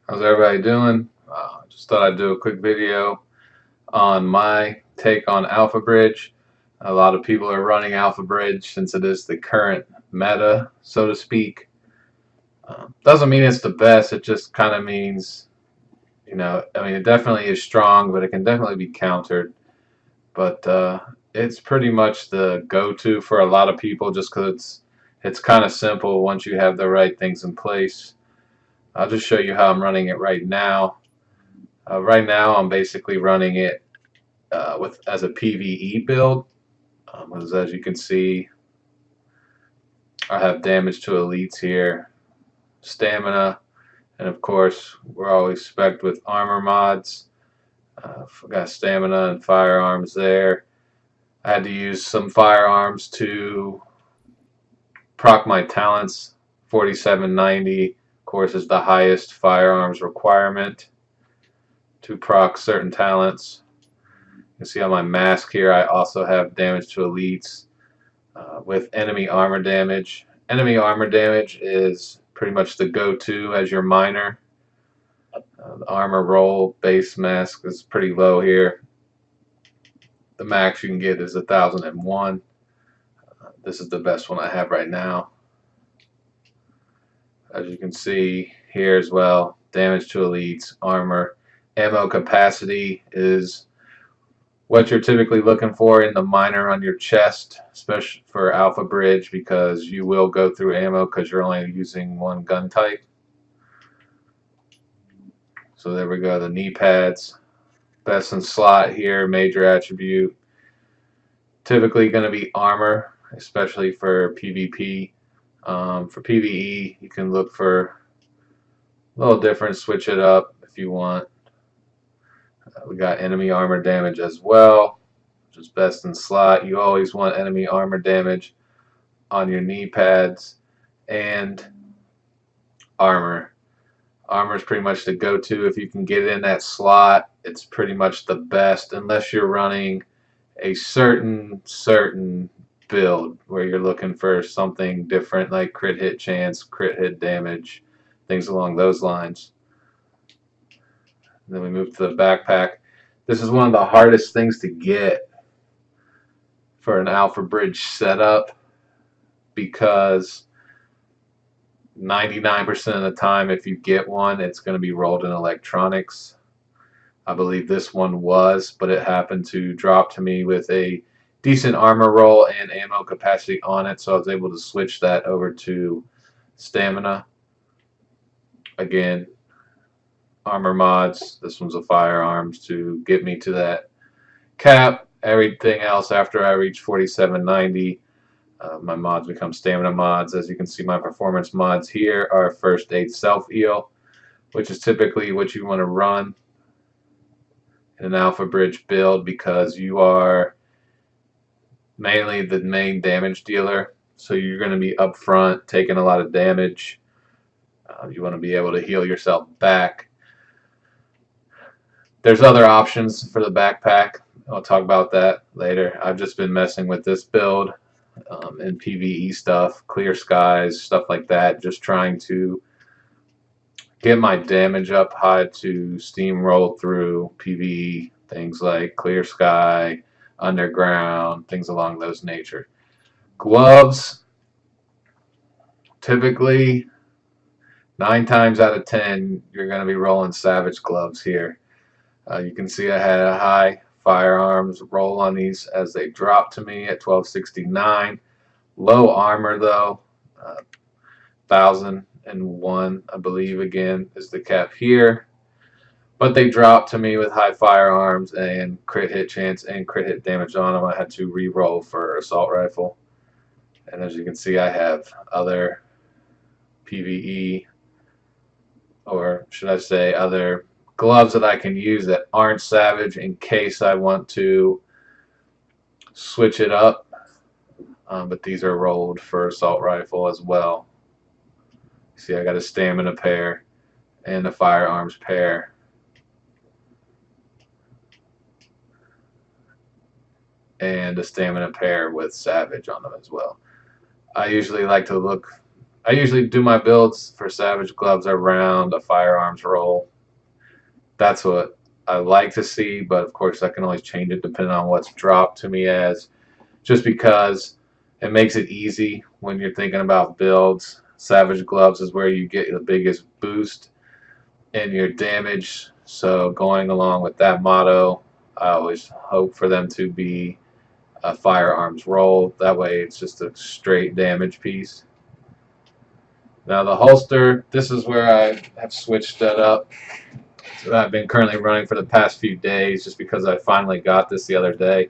How's everybody doing? Just thought I'd do a quick video on my take on Alpha Bridge. A lot of people are running Alpha Bridge since it is the current meta, so to speak. Doesn't mean it's the best, it just kind of means, it definitely is strong, but it can definitely be countered. But it's pretty much the go-to for a lot of people just because it's kind of simple once you have the right things in place. I'll just show you how I'm running it right now. Right now, I'm basically running it with as a PVE build. As you can see, I have damage to elites here, stamina, and of course, we're always spec'd with armor mods. Got stamina and firearms there. I had to use some firearms to proc my talents. 4790, of course, is the highest firearms requirement to proc certain talents. You can see on my mask here, I also have damage to elites with enemy armor damage. Enemy armor damage is pretty much the go-to as your miner. The armor roll base mask is pretty low here. The max you can get is 1001. This is the best one I have right now. As you can see here as well, damage to elites, armor, ammo capacity is what you're typically looking for in the miner on your chest, especially for Alpha Bridge, because you will go through ammo because you're only using one gun type. So there we go, the knee pads. Best in slot here, major attribute. Typically going to be armor, especially for PvP. For PvE, you can look for a little different, switch it up if you want. We got enemy armor damage as well, which is best in slot. You always want enemy armor damage on your knee pads, and armor. Armor is pretty much the go-to. If you can get in that slot, it's pretty much the best, unless you're running a certain build where you're looking for something different like crit hit chance, crit hit damage, things along those lines. And then we move to the backpack. This is one of the hardest things to get for an Alpha Bridge setup because 99% of the time if you get one, it's going to be rolled in electronics. I believe this one was, but it happened to drop to me with a decent armor roll and ammo capacity on it, so I was able to switch that over to stamina. Again, armor mods. This one's a firearms to get me to that cap. Everything else after I reach 4790, my mods become stamina mods. As you can see, my performance mods here are first aid self heal, which is typically what you want to run in an Alpha Bridge build because you are mainly the main damage dealer. So you're going to be up front taking a lot of damage. You want to be able to heal yourself back. There's other options for the backpack. I'll talk about that later. I've just been messing with this build and PvE stuff, clear skies, stuff like that, just trying to get my damage up high to steamroll through PvE, things like clear sky, underground, things along those nature. Gloves, typically 9 times out of 10 you're going to be rolling Savage gloves here. You can see I had a high firearms roll on these as they dropped to me at 1269. Low armor though, 1001 I believe again is the cap here. But they dropped to me with high firearms and crit hit chance and crit hit damage on them. I had to re-roll for assault rifle. And as you can see, I have other PvE, or should I say other gloves that I can use that aren't Savage in case I want to switch it up. But these are rolled for assault rifle as well. See, I got a stamina pair and a firearms pair. And a stamina pair with Savage on them as well. I usually like to look I usually do my builds for Savage Gloves around a firearms roll. That's what I like to see, but of course I can always change it depending on what's dropped to me as, just because it makes it easy when you're thinking about builds. Savage Gloves is where you get the biggest boost in your damage, so going along with that motto, I always hope for them to be a firearms roll. That way it's just a straight damage piece. Now the holster, this is where I have switched that up. So I've been currently running for the past few days just because I finally got this the other day.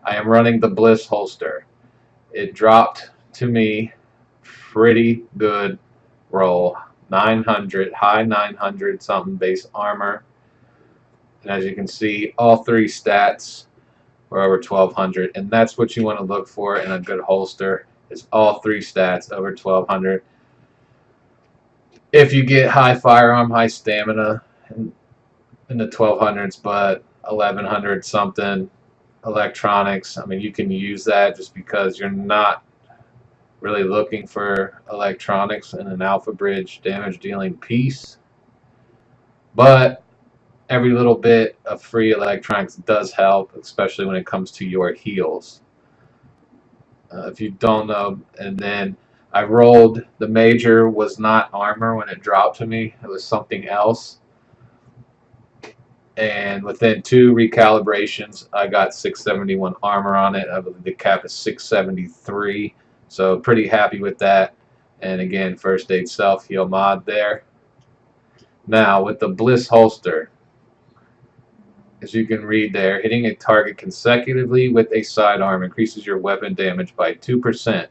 I am running the Bliss holster. It dropped to me pretty good roll. 900, high 900 something base armor. And as you can see, all three stats were over 1200. And that's what you want to look for in a good holster, is all three stats over 1200. If you get high firearm, high stamina in the 1200s, but 1100 something electronics, I mean, you can use that just because you're not really looking for electronics in an Alpha Bridge damage dealing piece. But every little bit of free electronics does help, especially when it comes to your heals. If you don't know, and then I rolled, the major was not armor when it dropped to me, it was something else. And within 2 recalibrations, I got 671 armor on it. I believe the cap is 673, so pretty happy with that. And again, first aid self heal mod there. Now with the Bliss holster, as you can read there, hitting a target consecutively with a sidearm increases your weapon damage by 2%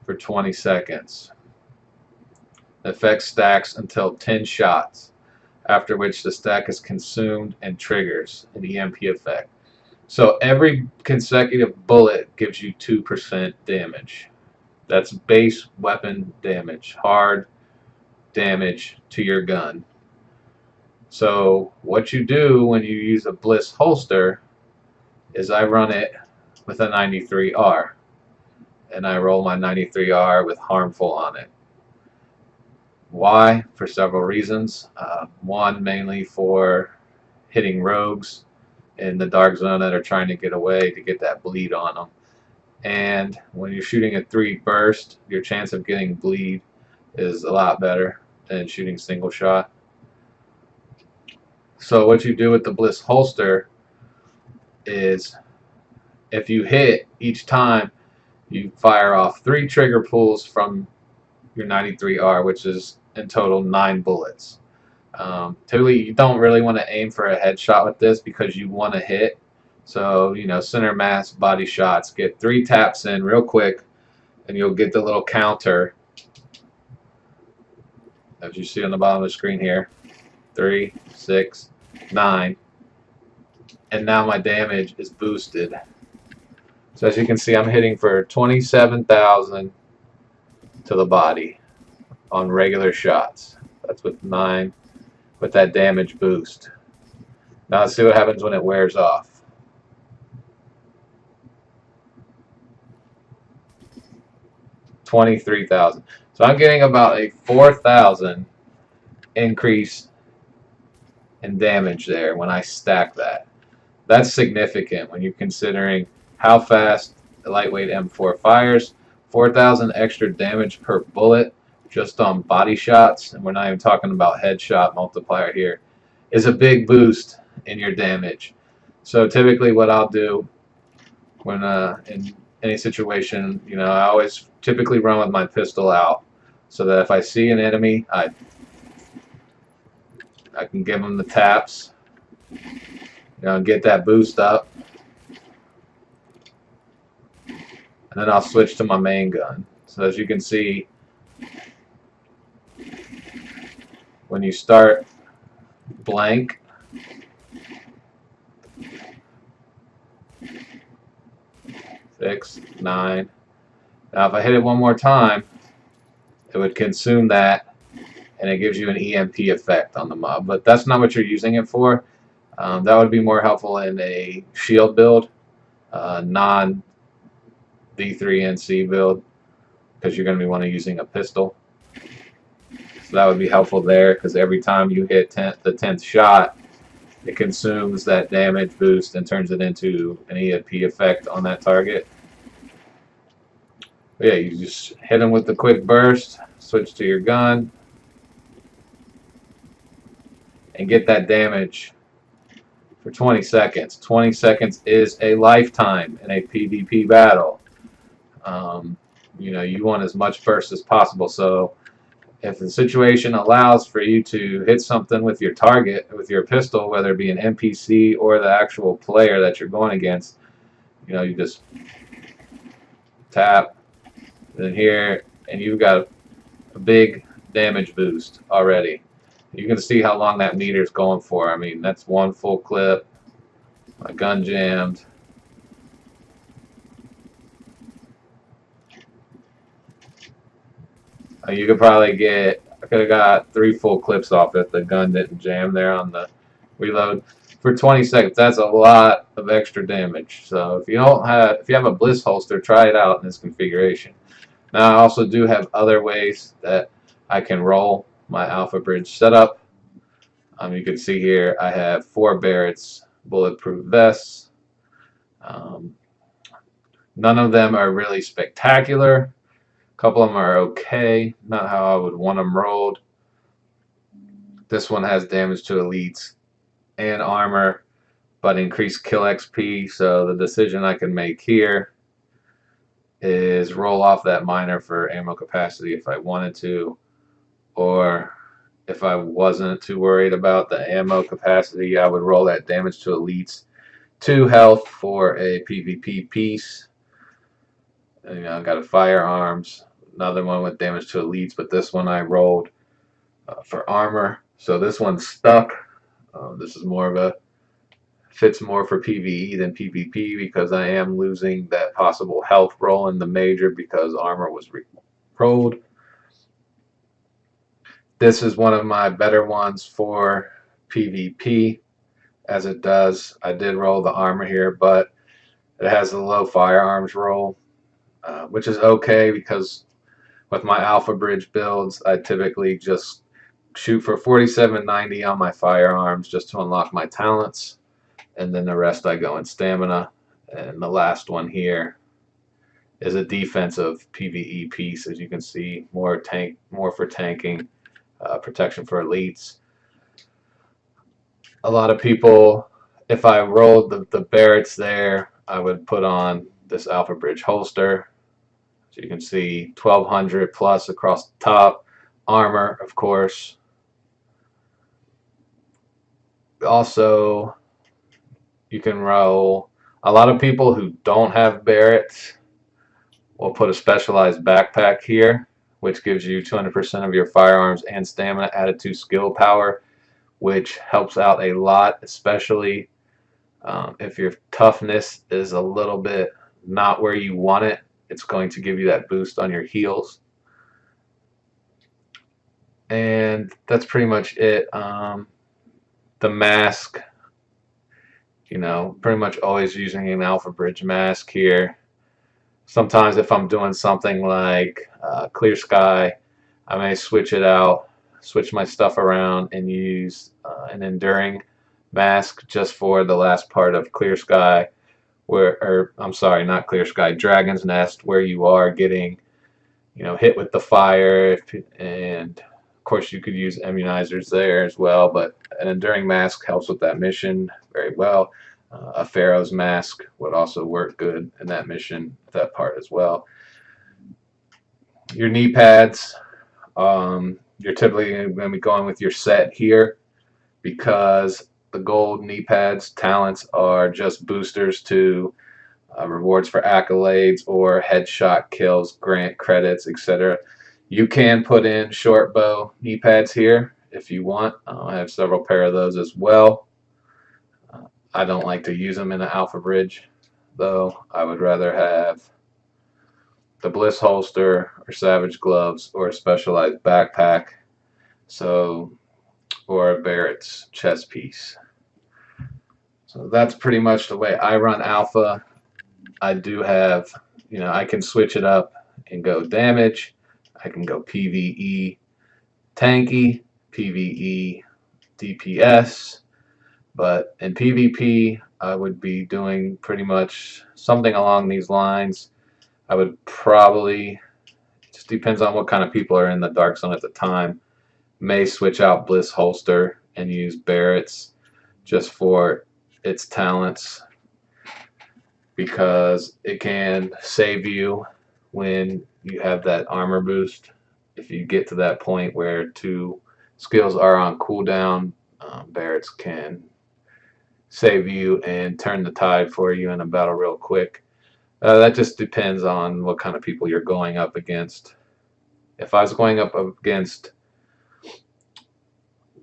for 20 seconds. The effect stacks until 10 shots, after which the stack is consumed and triggers an EMP effect. So every consecutive bullet gives you 2% damage. That's base weapon damage, hard damage to your gun. So what you do when you use a Bliss holster is I run it with a 93R, and I roll my 93R with harmful on it. Why? For several reasons. One, mainly for hitting rogues in the dark zone that are trying to get away to get that bleed on them. And when you're shooting a 3 burst, your chance of getting bleed is a lot better than shooting single shot. So what you do with the Bliss holster is, if you hit each time, you fire off 3 trigger pulls from your 93R, which is in total 9 bullets. Typically, you don't really want to aim for a headshot with this because you want to hit. So, you know, center mass body shots, get 3 taps in real quick, and you'll get the little counter, as you see on the bottom of the screen here. 3, 6, 9, and now my damage is boosted. So as you can see, I'm hitting for 27,000 to the body on regular shots. That's with 9, with that damage boost. Now let's see what happens when it wears off. 23,000. So I'm getting about a 4,000 increase in damage there when I stack that. That's significant when you're considering how fast the lightweight M4 fires. 4,000 extra damage per bullet just on body shots, and we're not even talking about headshot multiplier here, is a big boost in your damage. So typically what I'll do when in any situation, you know, I always typically run with my pistol out, so that if I see an enemy, I can give them the taps, you know, get that boost up, and then I'll switch to my main gun. So as you can see, when you start blank, six, 9. Now if I hit it one more time, it would consume that, and it gives you an EMP effect on the mob. But that's not what you're using it for. That would be more helpful in a shield build, non D3NC build, because you're going to be using a pistol. So that would be helpful there, because every time you hit the 10th shot, it consumes that damage boost and turns it into an EMP effect on that target. But yeah, you just hit them with the quick burst, switch to your gun, and get that damage for 20 seconds. 20 seconds is a lifetime in a PvP battle. You know, you want as much burst as possible. So if the situation allows for you to hit something with your target, with your pistol, whether it be an NPC or the actual player that you're going against, you know, you just tap, then here, and you've got a big damage boost already. You can see how long that meter's going for. I mean, that's one full clip. My gun jammed. You could probably get, I could have got 3 full clips off if the gun didn't jam there on the reload. For 20 seconds, that's a lot of extra damage. So if you have a Bliss holster, try it out in this configuration. Now I also do have other ways that I can roll my Alpha Bridge setup. You can see here I have 4 Barrett's bulletproof vests. None of them are really spectacular. A couple of them are okay, not how I would want them rolled. This one has damage to elites and armor, but increased kill XP. So the decision I can make here is roll off that miner for ammo capacity if I wanted to, or if I wasn't too worried about the ammo capacity, I would roll that damage to elites 2 health for a PvP piece. And, you know, I got a firearms, another one with damage to elites, but this one I rolled for armor. So this one's stuck. This is more of a, fits more for PvE than PvP, because I am losing that possible health roll in the major because armor was rolled. This is one of my better ones for PvP, as it does. I did roll the armor here, but it has a low firearms roll, which is okay, because with my Alpha Bridge builds, I typically just shoot for 4790 on my firearms just to unlock my talents, and then the rest I go in stamina. And the last one here is a defensive PvE piece, as you can see, more for tanking, protection for elites. A lot of people, if I rolled the Barretts there, I would put on this Alpha Bridge holster. So you can see 1200 plus across the top. Armor, of course. Also, you can roll, a lot of people who don't have Barretts will put a specialized backpack here, which gives you 200% of your firearms and stamina added to skill power, which helps out a lot, especially if your toughness is a little bit not where you want it. It's going to give you that boost on your heals. And that's pretty much it. The mask, you know, pretty much always using an Alpha Bridge mask here. Sometimes if I'm doing something like Clear Sky, I may switch it out, switch my stuff around, and use an Enduring mask just for the last part of Clear Sky, or I'm sorry, not Clear Sky, Dragon's Nest, where you are getting, you know, hit with the fire, and of course you could use immunizers there as well, but an Enduring mask helps with that mission very well. A Pharaoh's mask would also work good in that mission, that part as well. Your knee pads, you're typically going to be going with your set here, because the gold knee pads talents are just boosters to rewards for accolades or headshot kills, grant credits, etc. You can put in short bow knee pads here if you want. I have several pair of those as well. I don't like to use them in the Alpha Bridge, though. I would rather have the Bliss holster or Savage gloves or a specialized backpack, so, or a Barrett's chest piece. So that's pretty much the way I run Alpha. I do have, I can switch it up and go damage. I can go PvE, tanky, PvE, DPS, but in PvP I would be doing pretty much something along these lines. I would probably, it just depends on what kind of people are in the Dark Zone at the time, may switch out Bliss Holster and use Barrett's just for its talents, because it can save you when you have that armor boost. If you get to that point where 2 skills are on cooldown, Barrett's can save you and turn the tide for you in a battle real quick. That just depends on what kind of people you're going up against. If I was going up against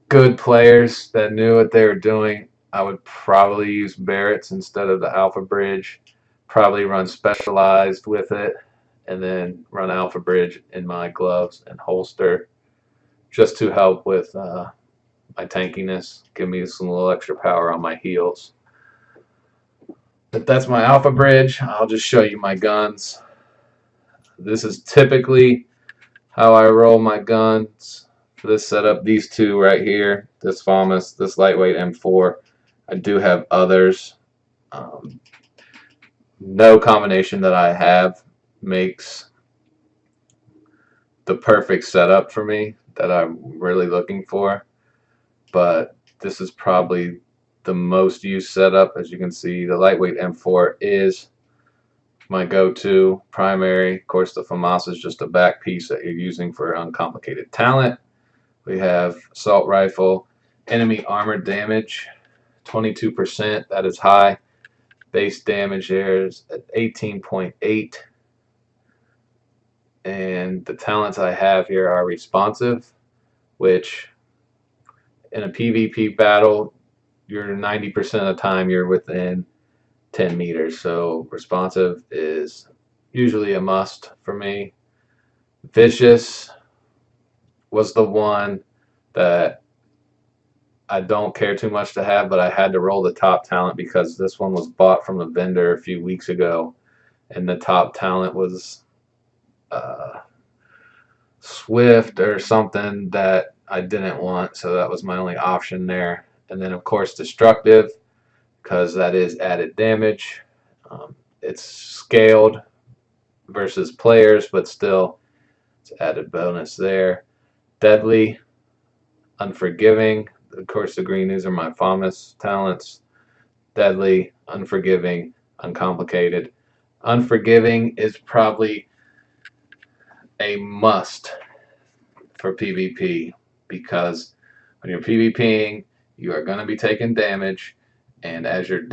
good players that knew what they were doing, I would probably use Barrett's instead of the Alpha Bridge. Probably run Specialized with it, and then run Alpha Bridge in my gloves and holster, just to help with my tankiness, give me some little extra power on my heels. But that's my Alpha Bridge. I'll just show you my guns. This is typically how I roll my guns for this setup. These 2 right here, this FAMAS, this lightweight M4. I do have others. No combination that I have makes the perfect setup for me that I'm really looking for, but this is probably the most used setup. As you can see, the lightweight M4 is my go-to primary. Of course, the FAMAS is just a back piece that you're using for uncomplicated talent. We have assault rifle, enemy armor damage, 22%. That is high. Base damage there is at 18.8. And the talents I have here are responsive, which in a PvP battle, you're 90% of the time you're within 10 meters. So responsive is usually a must for me. Vicious was the one that I don't care too much to have, but I had to roll the top talent because this one was bought from a vendor a few weeks ago, and the top talent was Swift or something that I didn't want, so that was my only option there. And then of course Destructive, because that is added damage. It's scaled versus players, but still it's added bonus there. Deadly, Unforgiving. Of course, the green, these are my FAMAS talents. Deadly, Unforgiving, Uncomplicated. Unforgiving is probably a must for PvP, because when you're PvPing, you are going to be taking damage, and as you're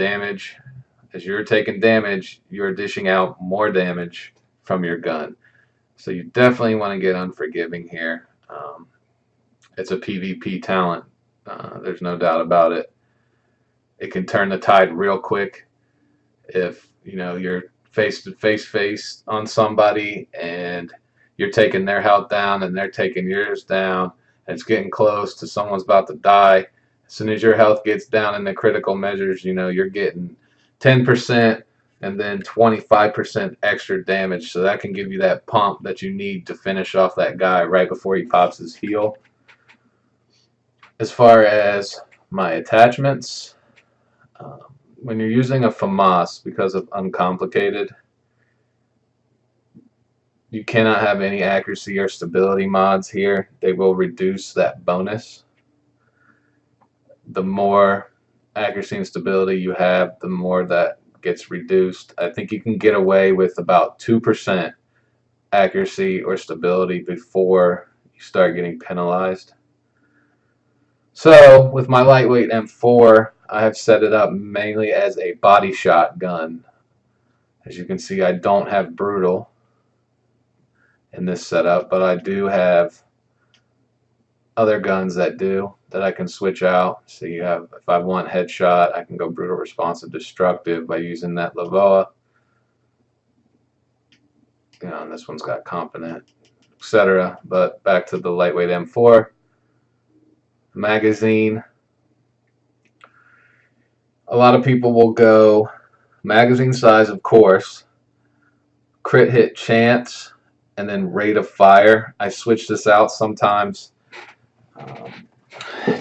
taking damage, you're dishing out more damage from your gun. So you definitely want to get Unforgiving here. It's a PvP talent. There's no doubt about it. It can turn the tide real quick if you're face on somebody and you're taking their health down and they're taking yours down, and it's getting close to someone's about to die. As soon as your health gets down in the critical measures, you're getting 10% and then 25% extra damage. So that can give you that pump that you need to finish off that guy right before he pops his heal. As far as my attachments, when you're using a FAMAS, because of Uncomplicated, you cannot have any accuracy or stability mods here. They will reduce that bonus. The more accuracy and stability you have, the more that gets reduced. I think you can get away with about 2% accuracy or stability before you start getting penalized. So with my lightweight M4, I have set it up mainly as a body shot gun. As you can see, I don't have brutal in this setup, but I do have other guns that I can switch out. So you have, if I want headshot, I can go brutal, responsive, destructive by using that Lavoa. And this one's got competent, etc. But back to the lightweight M4. Magazine. A lot of people will go magazine size, of course, crit hit chance, and then rate of fire. I switch this out sometimes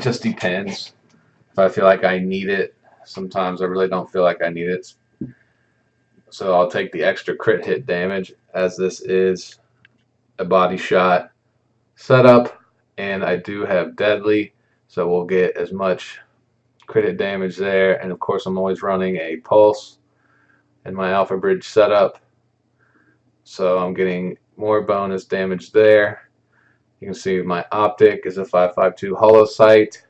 just depends if I feel like I need it. Sometimes I really don't feel like I need it, so I'll take the extra crit hit damage, as this is a body shot setup, and I do have deadly, so we'll get as much crit hit damage there. And of course I'm always running a pulse in my Alpha Bridge setup, so I'm getting more bonus damage there. You can see my optic is a 5.52 hollow sight.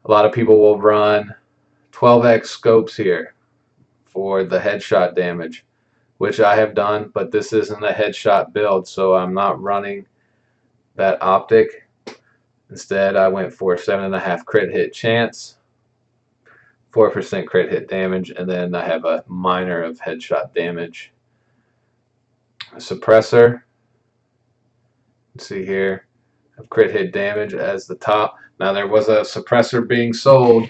A lot of people will run 12x scopes here for the headshot damage, which I have done, but this isn't a headshot build, so I'm not running that optic. Instead, I went for 7.5 crit hit chance, 4% crit hit damage, and then I have a minor of headshot damage. A suppressor, see here, of crit hit damage as the top. Now there was a suppressor being sold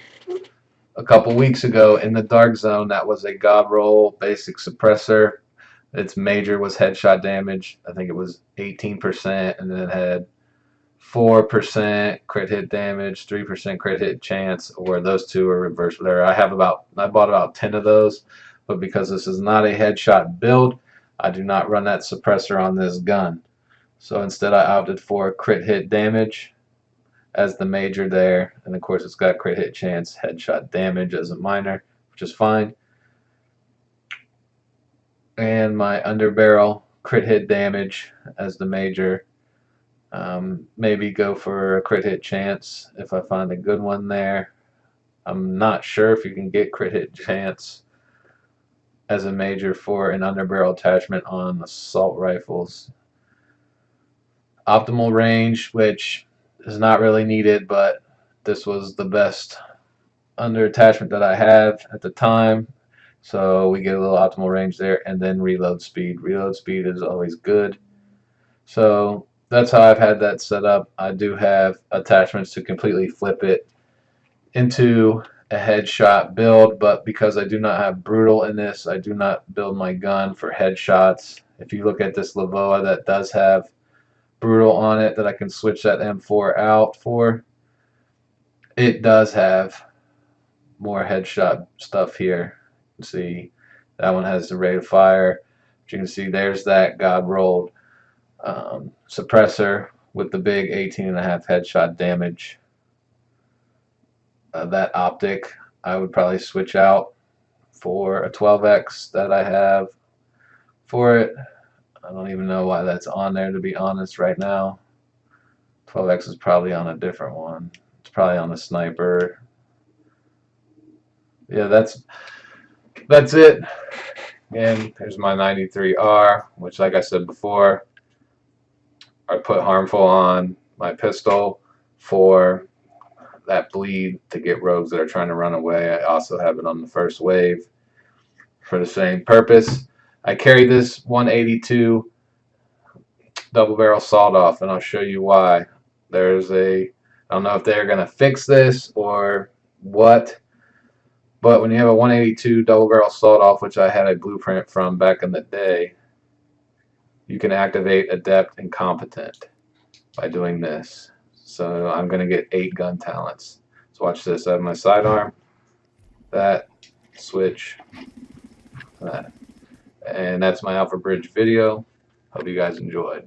a couple weeks ago in the Dark Zone that was a God Roll basic suppressor. Its major was headshot damage. I think it was 18%, and then it had 4% crit hit damage, 3% crit hit chance, or those two are reversed there. I bought about 10 of those, but because this is not a headshot build, I do not run that suppressor on this gun. So instead I opted for crit hit damage as the major there, and of course it's got crit hit chance, headshot damage as a minor, which is fine. And my underbarrel crit hit damage as the major. Maybe go for a crit hit chance if I find a good one there. I'm not sure if you can get crit hit chance as a major for an underbarrel attachment on assault rifles. Optimal range, which is not really needed, but this was the best under attachment that I have at the time, so we get a little optimal range there. And then reload speed. Reload speed is always good, so that's how I've had that set up. I do have attachments to completely flip it into a headshot build, but because I do not have brutal in this, I do not build my gun for headshots. If you look at this Lavoa that does have brutal on it that I can switch that M4 out for, it does have more headshot stuff here. You can see that one has the rate of fire, but you can see there's that God rolled suppressor with the big 18.5 headshot damage. That optic I would probably switch out for a 12x that I have for it. I don't even know why that's on there, to be honest, right now. 12x is probably on a different one. It's probably on the sniper. Yeah, that's it. And there's my 93R, which, like I said before, I put harmful on my pistol for that bleed to get rogues that are trying to run away. I also have it on the first wave for the same purpose. I carry this 182 double barrel sawed off, and I'll show you why. I don't know if they're going to fix this or what, but when you have a 182 double barrel sawed off, which I had a blueprint from back in the day, you can activate Adept and Competent by doing this. So I'm going to get 8 gun talents. So watch this. I have my sidearm, that, switch, that. And that's my Alpha Bridge video. Hope you guys enjoyed.